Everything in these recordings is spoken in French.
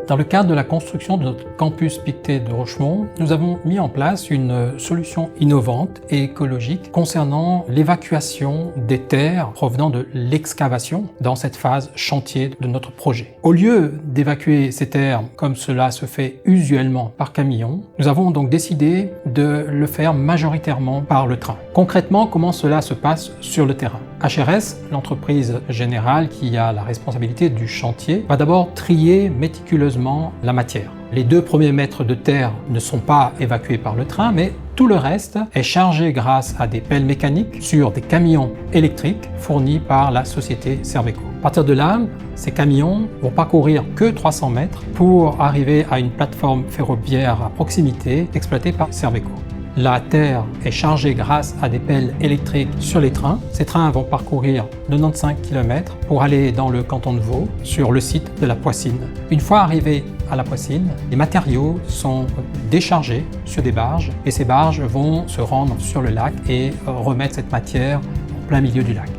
Dans le cadre de la construction de notre campus Pictet de Rochemont, nous avons mis en place une solution innovante et écologique concernant l'évacuation des terres provenant de l'excavation dans cette phase chantier de notre projet. Au lieu d'évacuer ces terres comme cela se fait usuellement par camion, nous avons donc décidé de le faire majoritairement par le train. Concrètement, comment cela se passe sur le terrain? HRS, l'entreprise générale qui a la responsabilité du chantier, va d'abord trier méticuleusement la matière. Les 2 premiers mètres de terre ne sont pas évacués par le train, mais tout le reste est chargé grâce à des pelles mécaniques sur des camions électriques fournis par la société Serveco. À partir de là, ces camions vont parcourir que 300 mètres pour arriver à une plateforme ferroviaire à proximité exploitée par Serveco. La terre est chargée grâce à des pelles électriques sur les trains. Ces trains vont parcourir 95 km pour aller dans le canton de Vaud, sur le site de la Poissine. Une fois arrivés à la Poissine, les matériaux sont déchargés sur des barges et ces barges vont se rendre sur le lac et remettre cette matière en plein milieu du lac.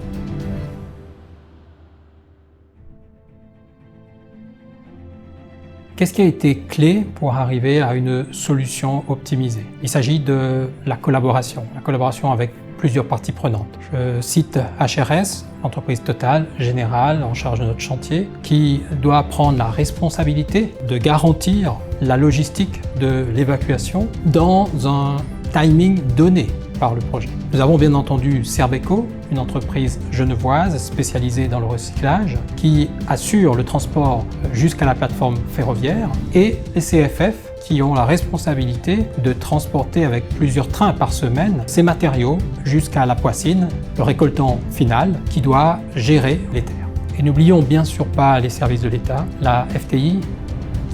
Qu'est-ce qui a été clé pour arriver à une solution optimisée? Il s'agit de la collaboration avec plusieurs parties prenantes. Je cite HRS, entreprise totale, générale, en charge de notre chantier, qui doit prendre la responsabilité de garantir la logistique de l'évacuation dans un timing donné par le projet. Nous avons bien entendu Serveco, une entreprise genevoise spécialisée dans le recyclage, qui assure le transport jusqu'à la plateforme ferroviaire, et les CFF, qui ont la responsabilité de transporter avec plusieurs trains par semaine ces matériaux jusqu'à la Poissine, le récoltant final, qui doit gérer les terres. Et n'oublions bien sûr pas les services de l'État, la FTI,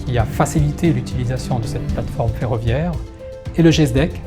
qui a facilité l'utilisation de cette plateforme ferroviaire, et le GESDEC,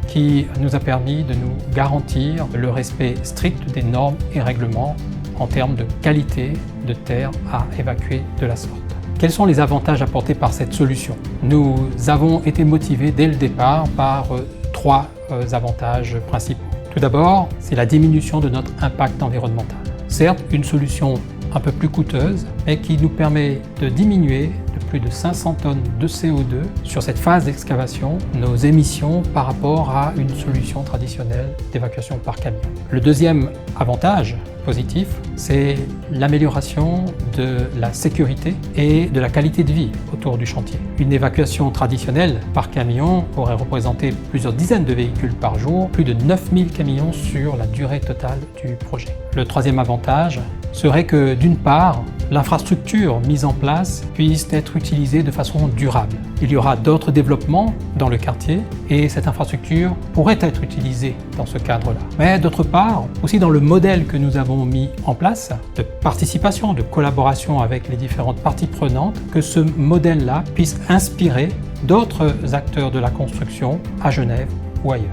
qui nous a permis de nous garantir le respect strict des normes et règlements en termes de qualité de terre à évacuer de la sorte. Quels sont les avantages apportés par cette solution? Nous avons été motivés dès le départ par 3 avantages principaux. Tout d'abord, c'est la diminution de notre impact environnemental. Certes, une solution un peu plus coûteuse, mais qui nous permet de diminuer de plus de 500 tonnes de CO2 sur cette phase d'excavation nos émissions par rapport à une solution traditionnelle d'évacuation par camion. Le deuxième avantage positif, c'est l'amélioration de la sécurité et de la qualité de vie autour du chantier. Une évacuation traditionnelle par camion pourrait représenter plusieurs dizaines de véhicules par jour, plus de 9000 camions sur la durée totale du projet. Le troisième avantage serait que, d'une part, l'infrastructure mise en place puisse être utilisée de façon durable. Il y aura d'autres développements dans le quartier et cette infrastructure pourrait être utilisée dans ce cadre-là. Mais d'autre part, aussi dans le modèle que nous avons mis en place de participation, de collaboration avec les différentes parties prenantes, que ce modèle-là puisse inspirer d'autres acteurs de la construction à Genève ou ailleurs.